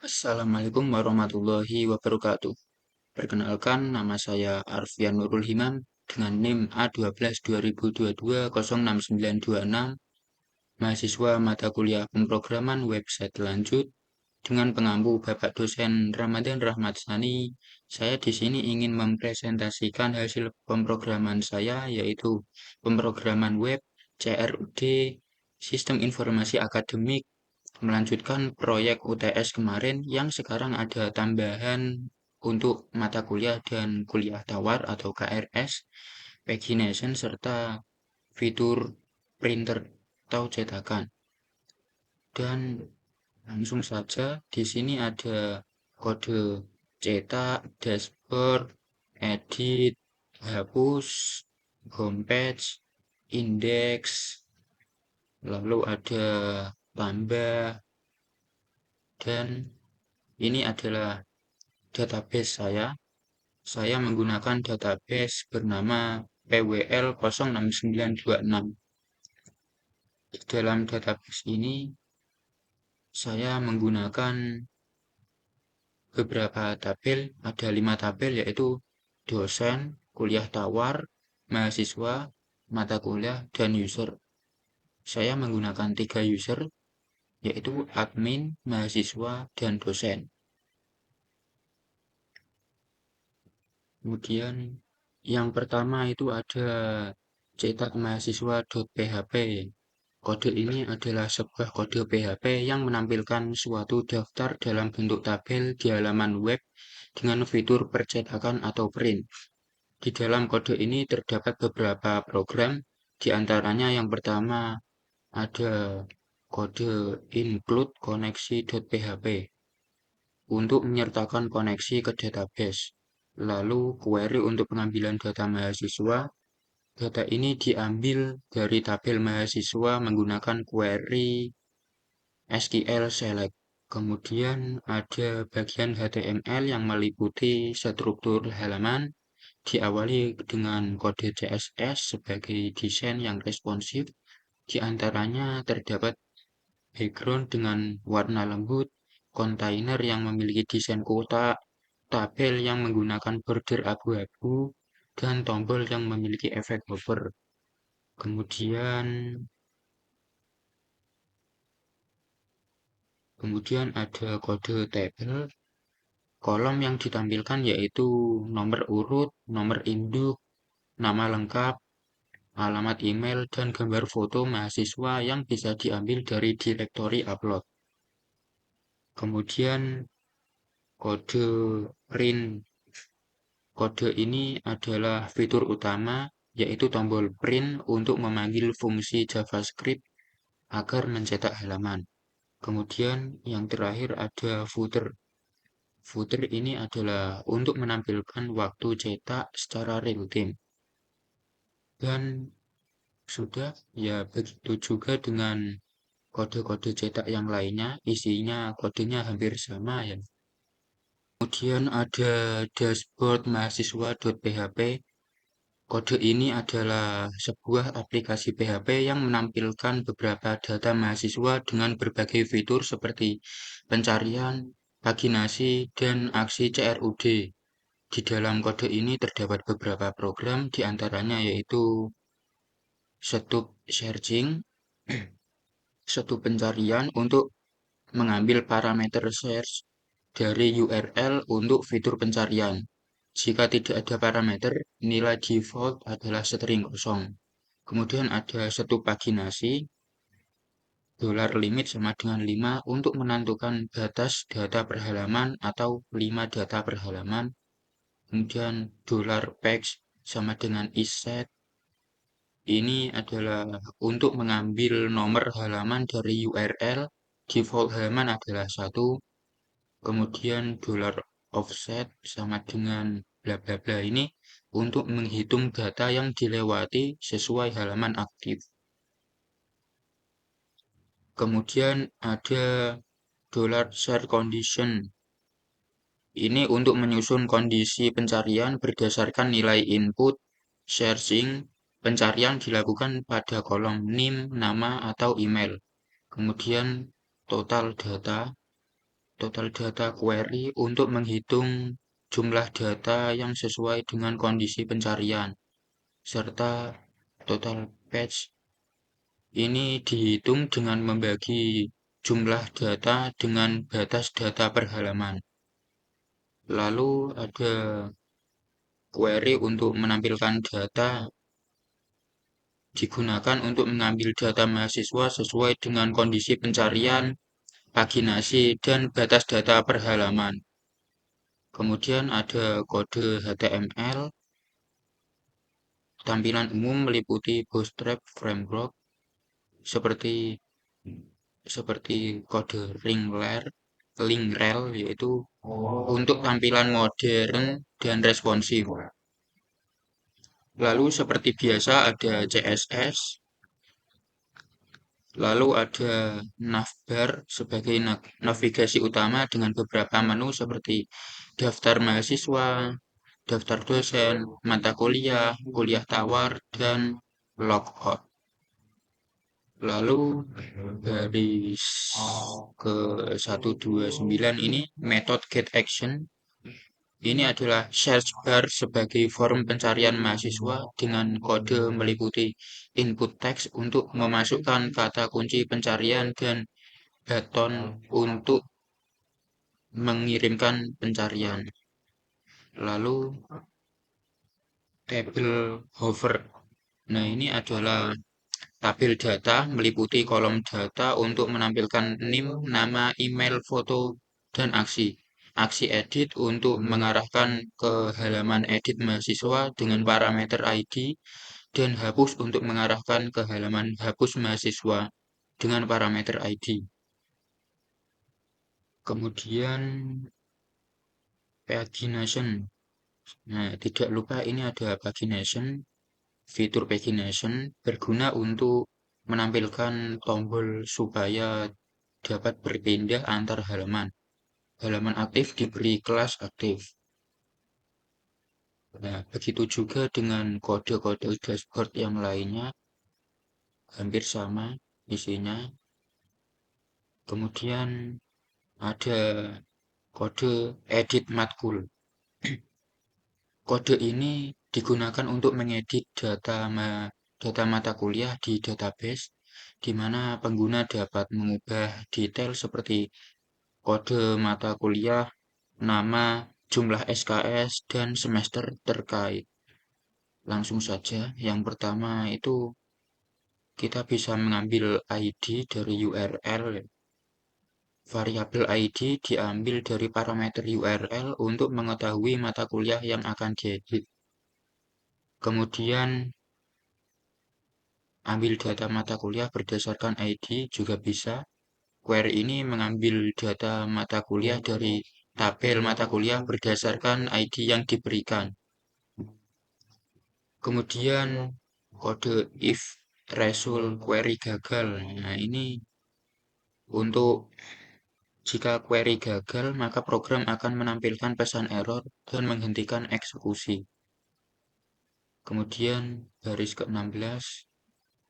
Assalamualaikum warahmatullahi wabarakatuh. Perkenalkan, nama saya Arfian Nurul Himam dengan NIM A12 2022 06926, mahasiswa mata kuliah pemrograman website lanjut dengan pengampu Bapak dosen Ramadan Rahmat Sani. Saya di sini ingin mempresentasikan hasil pemrograman saya, yaitu pemrograman web CRUD Sistem Informasi Akademik, melanjutkan proyek UTS kemarin yang sekarang ada tambahan untuk mata kuliah dan kuliah tawar atau KRS, pagination, serta fitur printer atau cetakan. Dan langsung saja di sini ada kode cetak, dashboard, edit, hapus, homepage, indeks, lalu ada tambah, dan ini adalah database saya. Saya menggunakan database bernama PWL 06926. Di dalam database ini saya menggunakan beberapa tabel, ada 5 tabel, yaitu dosen, kuliah tawar, mahasiswa, mata kuliah, dan user. Saya menggunakan 3 user, yaitu admin, mahasiswa, dan dosen. Kemudian yang pertama itu ada cetak mahasiswa.php. Kode ini adalah sebuah kode PHP yang menampilkan suatu daftar dalam bentuk tabel di halaman web dengan fitur percetakan atau print. Di dalam kode ini terdapat beberapa program, di antaranya yang pertama ada kode include koneksi.php untuk menyertakan koneksi ke database. Lalu query untuk pengambilan data mahasiswa. Data ini diambil dari tabel mahasiswa menggunakan query SQL Select. Kemudian ada bagian HTML yang meliputi struktur halaman, diawali dengan kode CSS sebagai desain yang responsif. Di antaranya terdapat background dengan warna lembut, kontainer yang memiliki desain kotak, tabel yang menggunakan border abu-abu, dan tombol yang memiliki efek hover. Kemudian ada kode tabel. Kolom yang ditampilkan yaitu nomor urut, nomor induk, nama lengkap, alamat email, dan gambar foto mahasiswa yang bisa diambil dari direktori upload. Kemudian kode print. Kode ini adalah fitur utama, yaitu tombol print untuk memanggil fungsi JavaScript agar mencetak halaman. Kemudian yang terakhir ada footer. Footer ini adalah untuk menampilkan waktu cetak secara real time. Dan sudah, ya begitu juga dengan kode-kode cetak yang lainnya, isinya kodenya hampir sama ya. Kemudian ada dashboard mahasiswa.php. Kode ini adalah sebuah aplikasi PHP yang menampilkan beberapa data mahasiswa dengan berbagai fitur seperti pencarian, paginasi, dan aksi CRUD. Di dalam kode ini terdapat beberapa program, di antaranya yaitu Stup Searching, Stup pencarian untuk mengambil parameter search dari URL untuk fitur pencarian. Jika tidak ada parameter, nilai default adalah string kosong. Kemudian ada Stup paginasi, $limit sama dengan 5 untuk menentukan batas data per halaman atau 5 data per halaman. Kemudian $page sama dengan isSet. Ini adalah untuk mengambil nomor halaman dari URL, default halaman adalah 1. Kemudian $offset sama dengan bla bla bla ini untuk menghitung data yang dilewati sesuai halaman aktif. Kemudian ada $share condition. Ini untuk menyusun kondisi pencarian berdasarkan nilai input. Searching pencarian dilakukan pada kolom NIM, nama, atau email. Kemudian total data. total data query untuk menghitung jumlah data yang sesuai dengan kondisi pencarian, serta total page ini dihitung dengan membagi jumlah data dengan batas data per halaman. Lalu ada query untuk menampilkan data digunakan untuk mengambil data mahasiswa sesuai dengan kondisi pencarian, paginasi, dan batas data per halaman. Kemudian ada kode HTML. Tampilan umum meliputi Bootstrap Framework seperti kode ring-rel yaitu untuk tampilan modern dan responsif. Lalu seperti biasa ada CSS. Lalu ada navbar sebagai navigasi utama dengan beberapa menu seperti daftar mahasiswa, daftar dosen, mata kuliah, kuliah tawar, dan logout. Lalu dari ke 129 ini metode getAction. Ini adalah search bar sebagai form pencarian mahasiswa dengan kode meliputi input teks untuk memasukkan kata kunci pencarian dan button untuk mengirimkan pencarian. Lalu tabel hover. Nah, ini adalah tabel data meliputi kolom data untuk menampilkan NIM, nama, email, foto, dan aksi. Aksi edit untuk mengarahkan ke halaman edit mahasiswa dengan parameter ID dan hapus untuk mengarahkan ke halaman hapus mahasiswa dengan parameter ID. Kemudian pagination. Nah, tidak lupa ini ada pagination. Fitur pagination berguna untuk menampilkan tombol supaya dapat berpindah antar halaman. Halaman aktif diberi kelas aktif. Nah, begitu juga dengan kode-kode dashboard yang lainnya, hampir sama isinya. Kemudian ada kode edit matkul. Kode ini digunakan untuk mengedit data mata kuliah di database, di mana pengguna dapat mengubah detail seperti kode mata kuliah, nama, jumlah SKS, dan semester terkait. Langsung saja, yang pertama itu kita bisa mengambil ID dari URL. Variabel ID diambil dari parameter URL untuk mengetahui mata kuliah yang akan diedit. Kemudian ambil data mata kuliah berdasarkan ID juga bisa. Query ini mengambil data mata kuliah dari tabel mata kuliah berdasarkan ID yang diberikan. Kemudian kode if result query gagal. Nah, ini untuk jika query gagal, maka program akan menampilkan pesan error dan menghentikan eksekusi. Kemudian baris ke-16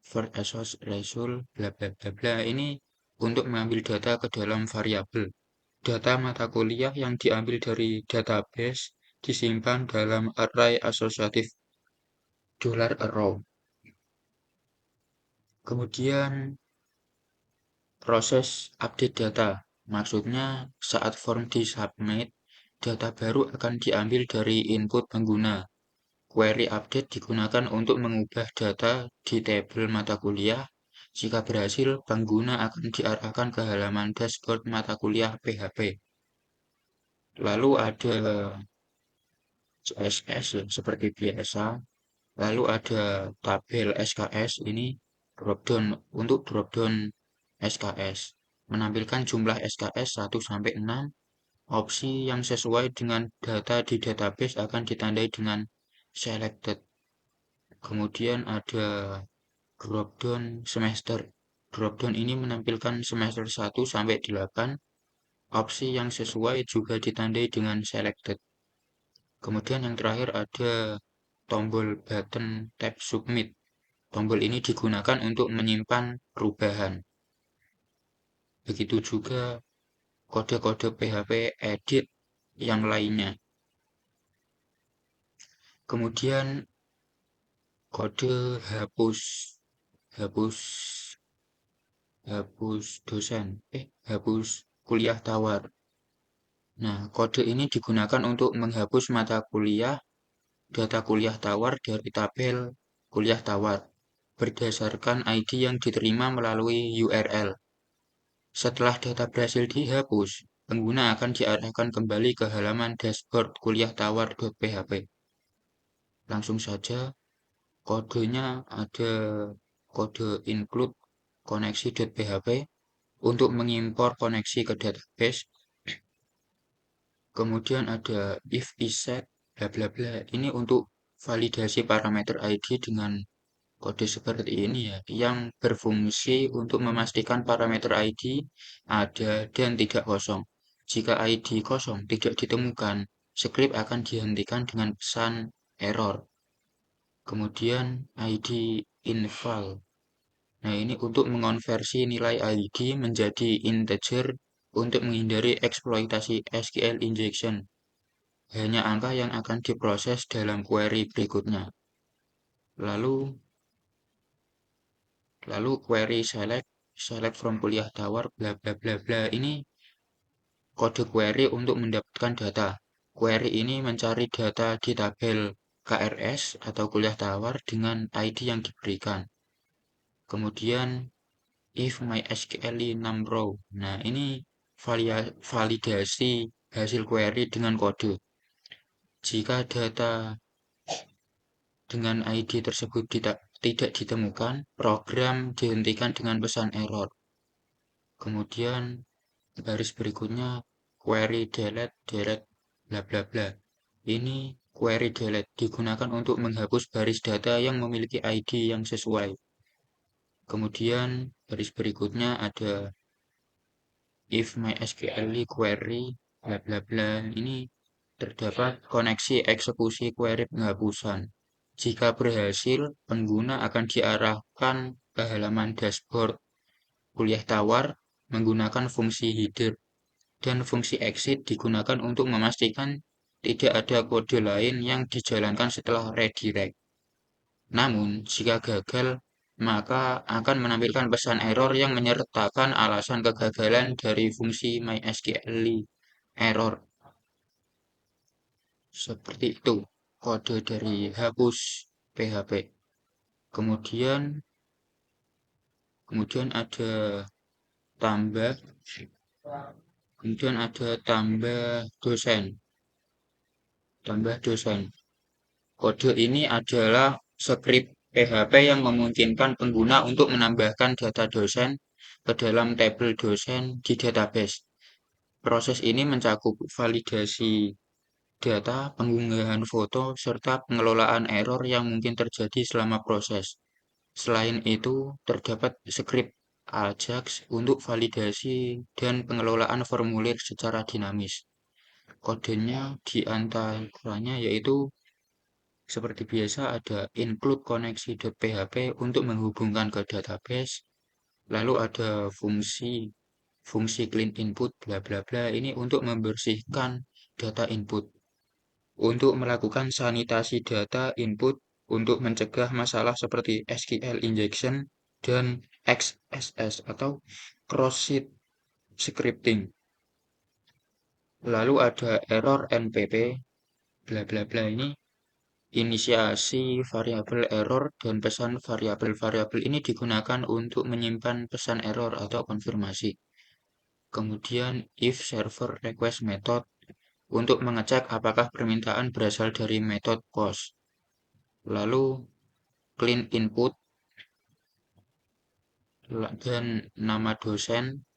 first assoc result bla bla bla bla ini untuk mengambil data ke dalam variabel. Data mata kuliah yang diambil dari database disimpan dalam array asosiatif $arrow. Kemudian proses update data. Maksudnya saat form disubmit, data baru akan diambil dari input pengguna. Query update digunakan untuk mengubah data di tabel mata kuliah. Jika berhasil, pengguna akan diarahkan ke halaman dashboard mata kuliah PHP. Lalu ada CSS seperti biasa. Lalu ada tabel SKS ini dropdown SKS. Menampilkan jumlah SKS 1 sampai 6. Opsi yang sesuai dengan data di database akan ditandai dengan selected. Kemudian ada dropdown semester. Dropdown ini menampilkan semester 1 sampai 8. Opsi yang sesuai juga ditandai dengan selected. Kemudian yang terakhir ada tombol button tab submit. Tombol ini digunakan untuk menyimpan perubahan. Begitu juga kode-kode PHP edit yang lainnya. Kemudian kode hapus hapus hapus dosen, hapus kuliah tawar. Nah, kode ini digunakan untuk menghapus mata kuliah, data kuliah tawar dari tabel kuliah tawar berdasarkan ID yang diterima melalui URL. Setelah data berhasil dihapus, pengguna akan diarahkan kembali ke halaman dashboard kuliahtawar.php. Langsung saja, kodenya ada kode include koneksi.php untuk mengimpor koneksi ke database. Kemudian ada if isset bla bla bla. Ini untuk validasi parameter ID dengan kode seperti ini ya, yang berfungsi untuk memastikan parameter ID ada dan tidak kosong. Jika ID kosong tidak ditemukan, script akan dihentikan dengan pesan error. Kemudian ID inval. Nah, ini untuk mengonversi nilai ID menjadi integer untuk menghindari eksploitasi SQL injection. Hanya angka yang akan diproses dalam query berikutnya. Lalu query select from kuliah tawar bla bla bla bla. Ini kode query untuk mendapatkan data. Query ini mencari data di tabel KRS atau kuliah tawar dengan ID yang diberikan. Kemudian if MySQL numRow. Nah, ini validasi hasil query dengan kode. Jika data dengan ID tersebut tidak ditemukan, program dihentikan dengan pesan error. Kemudian baris berikutnya query delete bla bla bla. Ini query delete digunakan untuk menghapus baris data yang memiliki ID yang sesuai. Kemudian baris berikutnya ada if MySQL query bla bla bla. Ini terdapat koneksi eksekusi query penghapusan. Jika berhasil, pengguna akan diarahkan ke halaman dashboard kuliah tawar menggunakan fungsi header, dan fungsi exit digunakan untuk memastikan tidak ada kode lain yang dijalankan setelah redirect. Namun, jika gagal, maka akan menampilkan pesan error yang menyertakan alasan kegagalan dari fungsi MySQL error. Seperti itu kode dari hapus PHP. Kemudian ada tambah dosen. Tambah dosen. Kode ini adalah script PHP yang memungkinkan pengguna untuk menambahkan data dosen ke dalam tabel dosen di database. Proses ini mencakup validasi data, pengunggahan foto, serta pengelolaan error yang mungkin terjadi selama proses. Selain itu, terdapat script Ajax untuk validasi dan pengelolaan formulir secara dinamis. Kodenya di antaranya yaitu seperti biasa ada include koneksi.php untuk menghubungkan ke database, lalu ada fungsi clean input bla bla bla ini untuk membersihkan data input, untuk melakukan sanitasi data input untuk mencegah masalah seperti SQL injection dan XSS atau cross-site scripting. Lalu ada error NPP bla bla bla ini inisiasi variabel error dan pesan variabel-variabel ini digunakan untuk menyimpan pesan error atau konfirmasi. Kemudian if server request method untuk mengecek apakah permintaan berasal dari metode post. Lalu clean input dan nama dosen,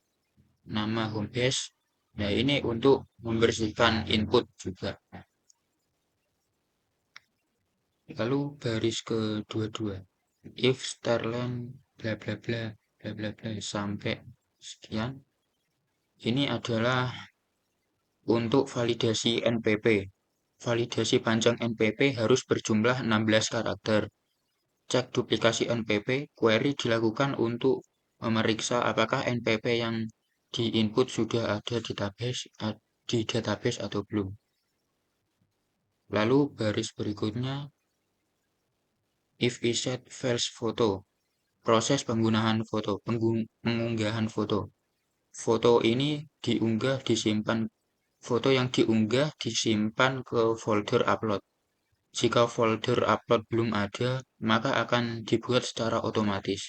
nama homebase. Nah, ini untuk membersihkan input juga. Lalu baris ke-22. If starlen bla bla bla bla bla bla sampai sekian. Ini adalah untuk validasi NPP. Validasi panjang NPP harus berjumlah 16 karakter. Cek duplikasi NPP, query dilakukan untuk memeriksa apakah NPP yang di input sudah ada di database atau belum. Lalu baris berikutnya, if iset files foto, proses penggunaan foto, pengunggahan foto. Foto ini foto yang diunggah disimpan ke folder upload. Jika folder upload belum ada, maka akan dibuat secara otomatis.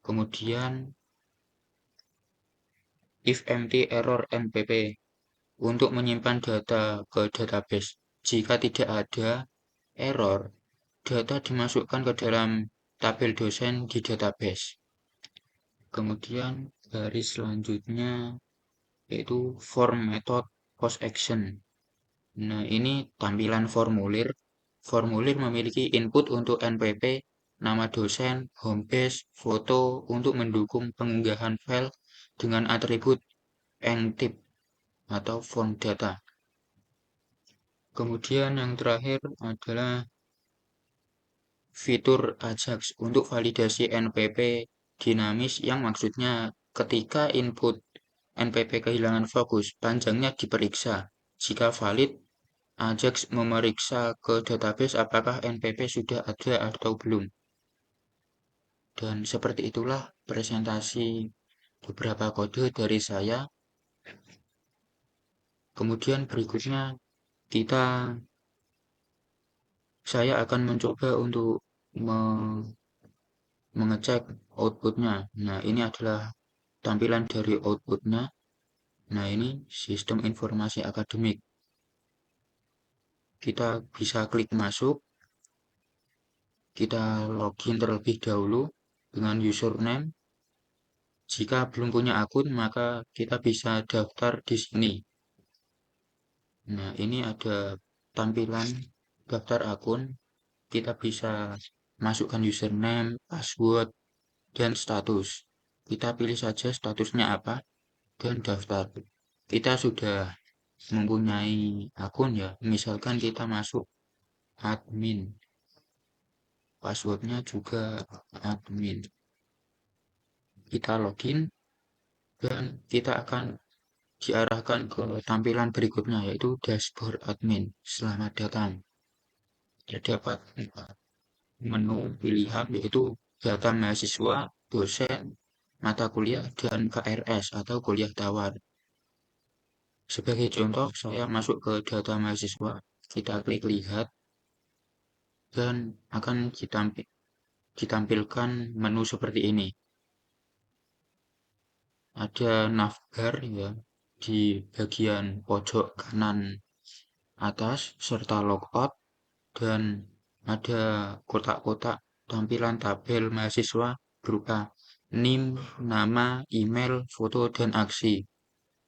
Kemudian, if empty error npp, untuk menyimpan data ke database. Jika tidak ada error, data dimasukkan ke dalam tabel dosen di database. Kemudian baris selanjutnya yaitu form method post action. Nah, ini tampilan formulir. Formulir memiliki input untuk NPP, nama dosen, homepage, foto untuk mendukung pengunggahan file dengan atribut ngtip atau font data. Kemudian yang terakhir adalah fitur Ajax untuk validasi NPP dinamis yang maksudnya ketika input NPP kehilangan fokus, panjangnya diperiksa. Jika valid, Ajax memeriksa ke database apakah NPP sudah ada atau belum. Dan seperti itulah presentasi beberapa kode dari saya. Kemudian berikutnya saya akan mencoba untuk mengecek outputnya. Nah, ini adalah tampilan dari outputnya. Nah, ini sistem informasi akademik. Kita bisa klik masuk. Kita login terlebih dahulu dengan username. Jika belum punya akun, maka kita bisa daftar di sini. Nah, ini ada tampilan daftar akun. Kita bisa masukkan username, password, dan status. Kita pilih saja statusnya apa dan daftar. Kita sudah mempunyai akun ya, misalkan kita masuk admin. Passwordnya juga admin. Kita login dan kita akan diarahkan ke tampilan berikutnya yaitu dashboard admin. Selamat datang. Terdapat menu pilihan yaitu data mahasiswa, dosen, mata kuliah, dan KRS atau kuliah tawar. Sebagai contoh, saya masuk ke data mahasiswa, kita klik lihat, dan akan ditampilkan menu seperti ini. Ada navbar ya di bagian pojok kanan atas serta logout dan ada kotak-kotak tampilan tabel mahasiswa berupa NIM, nama, email, foto, dan aksi.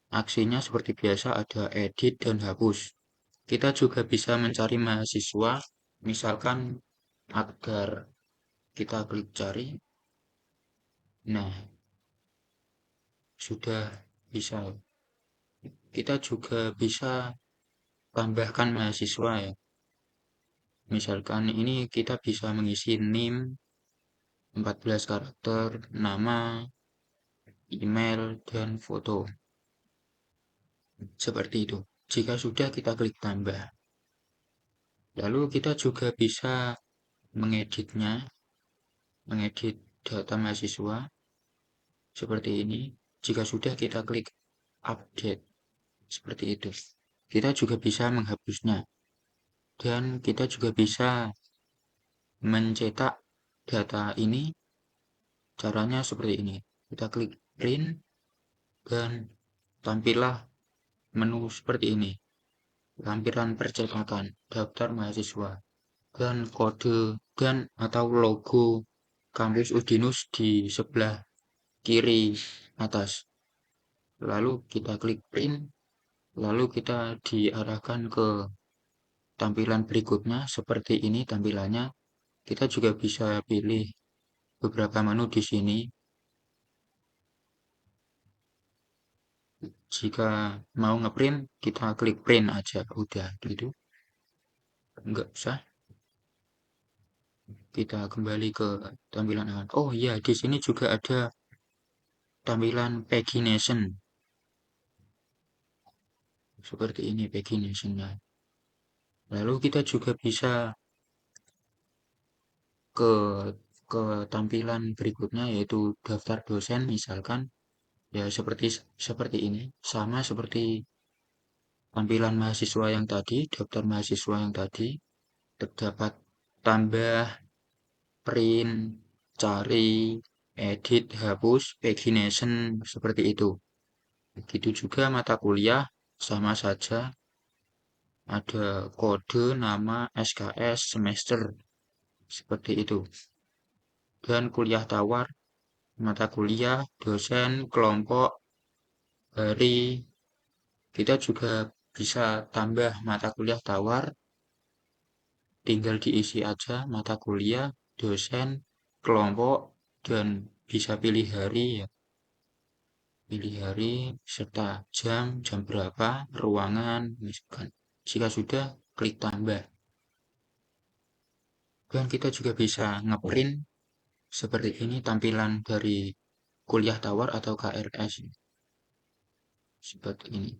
Aksinya seperti biasa ada edit dan hapus. Kita juga bisa mencari mahasiswa, misalkan agar kita klik cari. Nah, sudah bisa. Kita juga bisa tambahkan mahasiswa ya. Misalkan ini kita bisa mengisi NIM 14 karakter, nama, email, dan foto. Seperti itu. Jika sudah kita klik tambah. Lalu kita juga bisa mengeditnya, mengedit data mahasiswa seperti ini. Jika sudah kita klik update. Seperti itu. Kita juga bisa menghapusnya. Dan kita juga bisa mencetak data ini. Caranya seperti ini. Kita klik print dan tampillah menu seperti ini. Lampiran percetakan daftar mahasiswa dan kode dan atau logo kampus Udinus di sebelah kiri atas. Lalu kita klik print, lalu kita diarahkan ke tampilan berikutnya seperti ini tampilannya. Kita juga bisa pilih beberapa menu di sini. Jika mau ngeprint, kita klik print aja, udah gitu. Enggak usah. Kita kembali ke tampilan awal. Oh iya, di sini juga ada tampilan pagination. Seperti ini paginationnya. Lalu kita juga bisa ke ke tampilan berikutnya yaitu daftar dosen misalkan ya seperti seperti ini sama seperti tampilan mahasiswa yang tadi, daftar mahasiswa yang tadi terdapat tambah, print, cari, edit, hapus, pagination seperti itu. Begitu juga mata kuliah sama saja ada kode, nama, SKS, semester seperti itu. Dan kuliah tawar, mata kuliah, dosen, kelompok, hari, kita juga bisa tambah mata kuliah tawar, tinggal diisi aja mata kuliah, dosen, kelompok, dan bisa pilih hari ya. Pilih hari serta jam berapa, ruangan, misalkan. Jika sudah, klik tambah. Dan kita juga bisa ngeprint seperti ini tampilan dari kuliah tawar atau KRS. Seperti ini.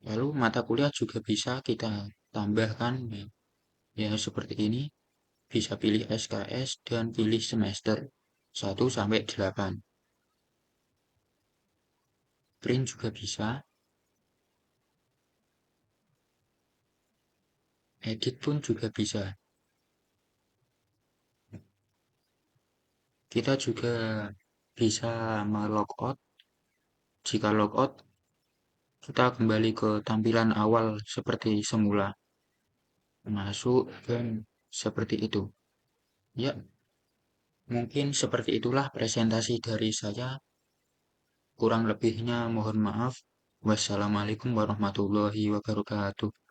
Lalu mata kuliah juga bisa kita tambahkan ya seperti ini. Bisa pilih SKS dan pilih semester 1 sampai 8. Print juga bisa. Edit pun juga bisa. Kita juga bisa melogout. Jika logout, kita kembali ke tampilan awal seperti semula. Masuk dan seperti itu. Ya, mungkin seperti itulah presentasi dari saya. Kurang lebihnya mohon maaf. Wassalamualaikum warahmatullahi wabarakatuh.